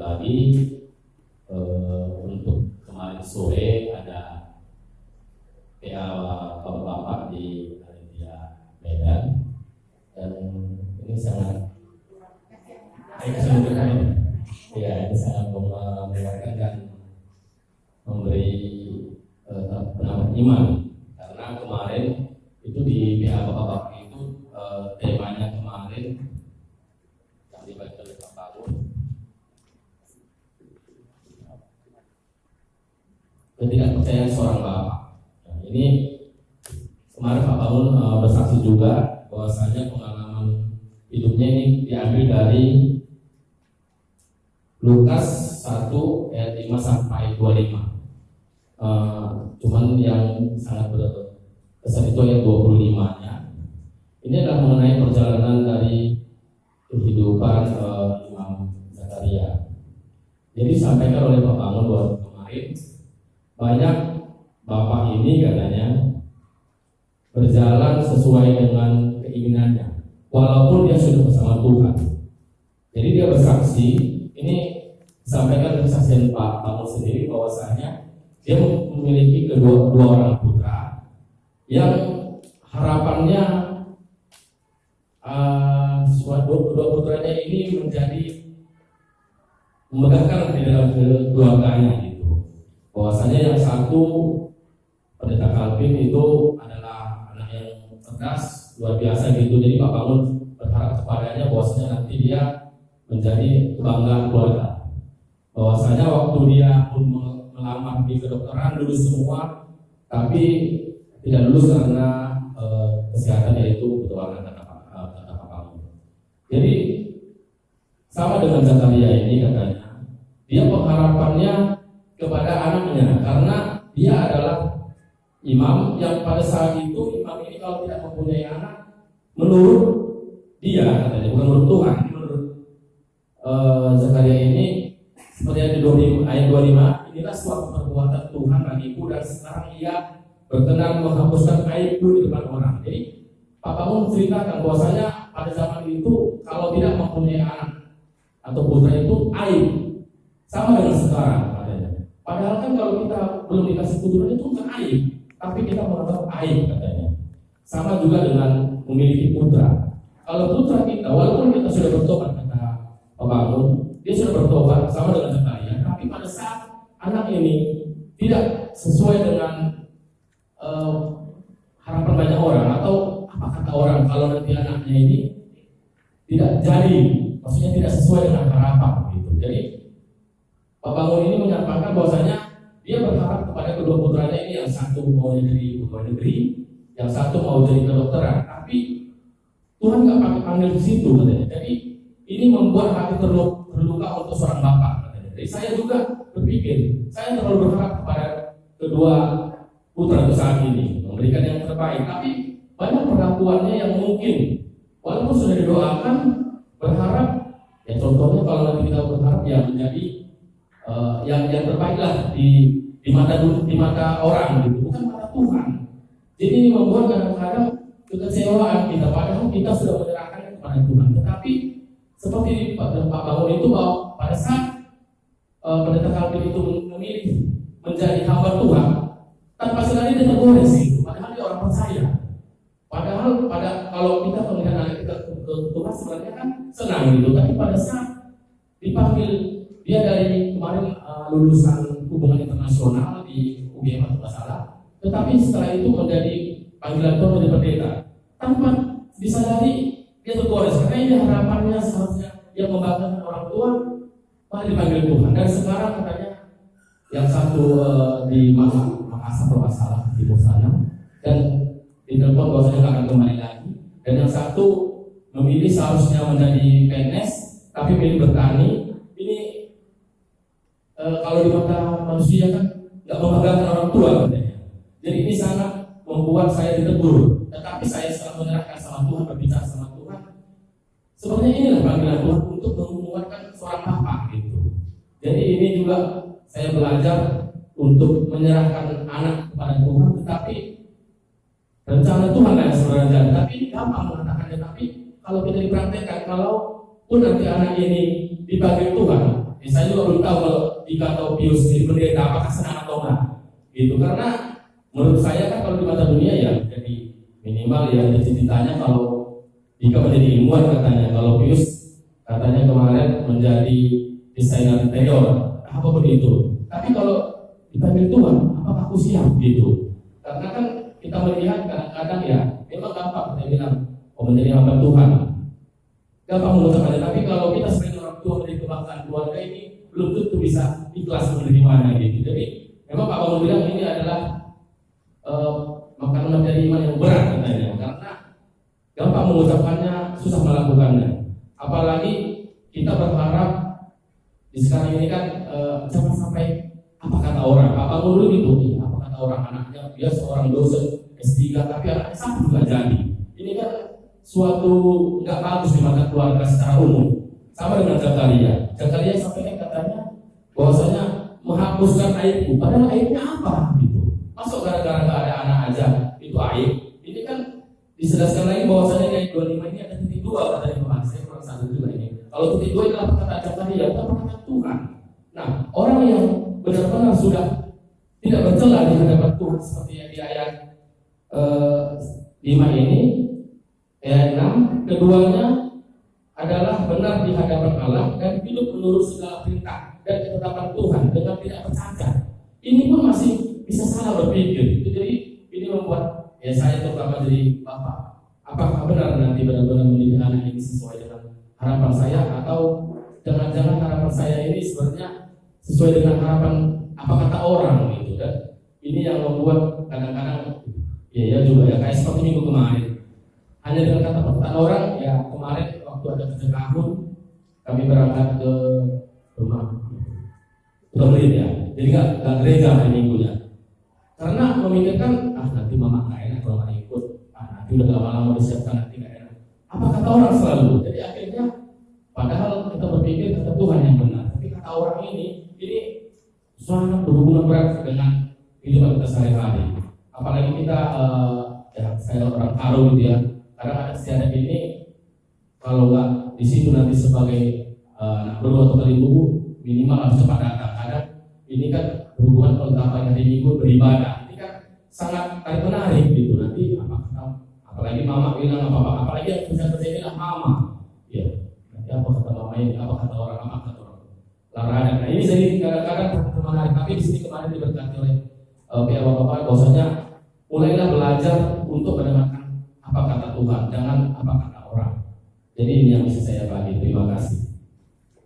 lagi untuk kemarin sore ada PA bapak-bapak di Panitia Medan, dan ini sangat ya, ini sangat menguatkan dan memberi penambah iman, karena kemarin itu di PA bapak-bapak itu temanya kemarin yang dibaca oleh Pak Bangun, ketidakpercayaan seorang bapak. Nah, ini kemarin Pak Bangun bersaksi juga bahwasanya pengalaman hidupnya ini diambil dari Lukas 1 ayat 5 sampai 25. Cuman yang sangat berkesan itu ayat 25-nya. Ini adalah mengenai perjalanan dari kehidupan Imam Zakaria. Jadi disampaikan oleh Pak Bangun waktu kemarin, banyak bapak ini katanya berjalan sesuai dengan keinginannya, walaupun dia sudah bersama Tuhan. Jadi dia bersaksi, ini disampaikan kesaksian Pak Bangun sendiri bahwasanya dia memiliki dua orang putra yang harapannya kedua putranya ini menjadi memegahkan di dalam keluarganya gitu. Bahwasanya yang satu Pendeta Calvin itu adalah anak yang cerdas luar biasa gitu. Jadi Pak Bangun berharap kepadanya bahwasanya nanti dia menjadi kebanggaan keluarga. Bahwasanya waktu dia pun melamar di kedokteran lulus semua, tapi tidak lulus karena kesehatan, yaitu petualangan kata Pak Bangun. Jadi sama dengan Zakaria ini katanya, dia pengharapannya kepada anaknya, karena dia adalah imam yang pada saat itu imam ini kalau tidak mempunyai anak, menurut dia katanya, bukan menurut Tuhan, menurut Zakaria ini seperti yang di ayat 25, inilah suatu perbuatan Tuhan bagiku dan sekarang ia berkenan menghapuskan aibku di depan orang. Jadi Pak Bangun menceritakan bahwasanya pada zaman itu kalau tidak mempunyai anak atau putra itu aib, sama dengan sekarang katanya. Padahal kan kalau kita belum dikasih keturunan itu bukan aib, tapi kita menganggap aib katanya. Sama juga dengan memiliki putra. Kalau putra kita, walaupun kita sudah bertobat, kata Pak Bangun, dia sudah bertobat sama dengan Zakaria, tapi pada saat anak ini tidak sesuai dengan harapan banyak orang, atau apa kata orang, kalau nanti anaknya ini tidak jadi, maksudnya tidak sesuai dengan harapan gitu. Jadi Pak Bangun ini menyampaikan bahwasanya dia berharap kepada kedua putranya ini, yang satu mau jadi pegawai negeri, yang satu mau jadi kedokteran, tapi Tuhan nggak pakai panggil di situ katanya. Jadi ini membuat hati terluka untuk seorang bapak katanya. Jadi saya juga berpikir, saya terlalu berharap kepada kedua putra itu saat ini memberikan yang terbaik, tapi banyak perlakuannya yang mungkin walaupun sudah didoakan, berharap ya, contohnya kalau nanti kita berharap ya menjadi yang terbaik lah di mata orang gitu, bukan mata Tuhan. Jadi ini membuat kadang-kadang kekecewaan kita, padahal kita sudah menyerahkan kepada Tuhan. Tetapi seperti Pak Bangun itu, bahwa pada saat Pendeta Calvin itu memilih menjadi hamba Tuhan, tanpa sadar dia tergores gitu. Padahal dia orang percaya. Padahal kalau kita melihat anak kita ke Tuhan sebenarnya kan senang gitu. Tapi pada saat dipanggil, dia dari kemarin lulusan hubungan internasional di UGM atau nggak salah, tetapi setelah itu menjadi panggilan Tuhan menjadi pendeta, tanpa disadari dia tergores. Karena ini harapannya seharusnya yang membanggakan orang tua, malah dipanggil Tuhan. Dan sekarang katanya yang satu di Makassar kalau nggak salah, di sana, dan di telepon bahwasanya nggak akan kembali lagi. Dan yang satu memilih seharusnya menjadi PNS, tapi pilih bertani. Ini kalau di mata manusia kan nggak membanggakan orang tua katanya. Jadi ini sangat membuat saya ditegur. Tetapi saya setelah menyerahkan sama Tuhan, berbicara sama Tuhan, sebenarnya inilah panggilan Tuhan untuk menguatkan seorang bapak gitu. Jadi ini juga saya belajar untuk menyerahkan anak kepada Tuhan, tetapi rencana Tuhan yang sebenarnya. Tapi ini gampang mengatakannya, tapi kalau kita dipraktekkan, kalau pun nanti anak ini dipanggil Tuhan, Saya juga belum tahu kalau Ika atau Pius jadi pendeta apakah senang atau enggak. Gitu, karena menurut saya kan kalau di mata dunia ya jadi minimal ya cita-citanya kalau Ika menjadi ilmuwan katanya, kalau Pius katanya kemarin menjadi desainer interior, apapun itu. Tapi kalau dipanggil Tuhan, apakah aku siap gitu? Karena kan kita melihat kadang-kadang ya memang gampang kita bilang menjadi hamba Tuhan, gampang mengucapkannya. Tapi kalau kita sebagai orang tua menjadi kebanggaan keluarga ini belum tentu bisa ikhlas menerimanya gitu. Jadi memang Pak Bangun bilang ini adalah makanan dari iman yang berat katanya, karena gampang mengucapkannya, susah melakukannya. Apalagi kita berharap di sekarang ini kan jangan sampai apa kata orang. Pak Bangun dulu gitu, apa kata orang anaknya dia seorang dosen S3 tapi anaknya sama juga jadi. Ini kan suatu nggak bagus di mata keluarga secara umum. Sama dengan Zakaria. Zakaria sampaikan katanya bahwasanya menghapuskan aibku, padahal aibnya apa gitu. Masuk gara-gara nggak ada anak aja itu aib. Ini kan disedaskan lagi bahwasanya ayat 25 ini ada titik dua katanya Tuhan. Saya kurang satu juga ini. Kalau titik dua adalah perkataan Zakaria, bukan perkataan Tuhan. Nah, orang yang benar-benar sudah tidak bercela di hadapan Tuhan seperti yang di ayat 5 ini, ayat 6, keduanya adalah benar di hadapan Allah dan hidup menurut segala perintah dan ketetapan Tuhan dengan tidak bercacat. Ini pun masih bisa salah berpikir. Jadi ini membuat ya saya terutama jadi bapak, apakah benar nanti benar-benar mendidik anak ini sesuai dengan harapan saya, atau jangan-jangan harapan saya ini sebenarnya sesuai dengan harapan apa kata orang gitu. Dan ini yang membuat kadang-kadang ya juga ya kayak seperti minggu kemarin, hanya dengan kata perkataan orang ya. Kemarin waktu ada tahun kami berangkat ke rumah Belit ya, jadi nggak gereja hari minggunya karena memikirkan nanti mama nggak enak kalau nggak ikut, nanti udah lama-lama disiapkan nanti nggak enak, apa kata orang selalu. Jadi akhirnya padahal kita berpikir kata Tuhan yang benar, tapi kata orang ini sangat berhubungan berat dengan kehidupan kita sehari-hari. Apalagi kita ya saya orang Karo gitu ya, kadang ada istiadat ini kalau nggak di situ nanti sebagai anak baru atau kali ibu minimal harus cepat datang. Kadang ini kan berhubungan kalau tambah hari minggu beribadah, ini kan sangat tarik menarik gitu. Nanti apalagi mama bilang apalagi yang bisa terjadi adalah mama, ya nanti apa kata mama ini, apa kata orang, apa kata orang larangan. Nah ini jadi kadang-kadang menarik. Tapi di sini kemarin diberkati oleh pihak bapak-bapak bahwasanya mulailah belajar untuk mendengarkan apa kata Tuhan, jangan apa kata orang. Jadi ini yang bisa saya bagi. Terima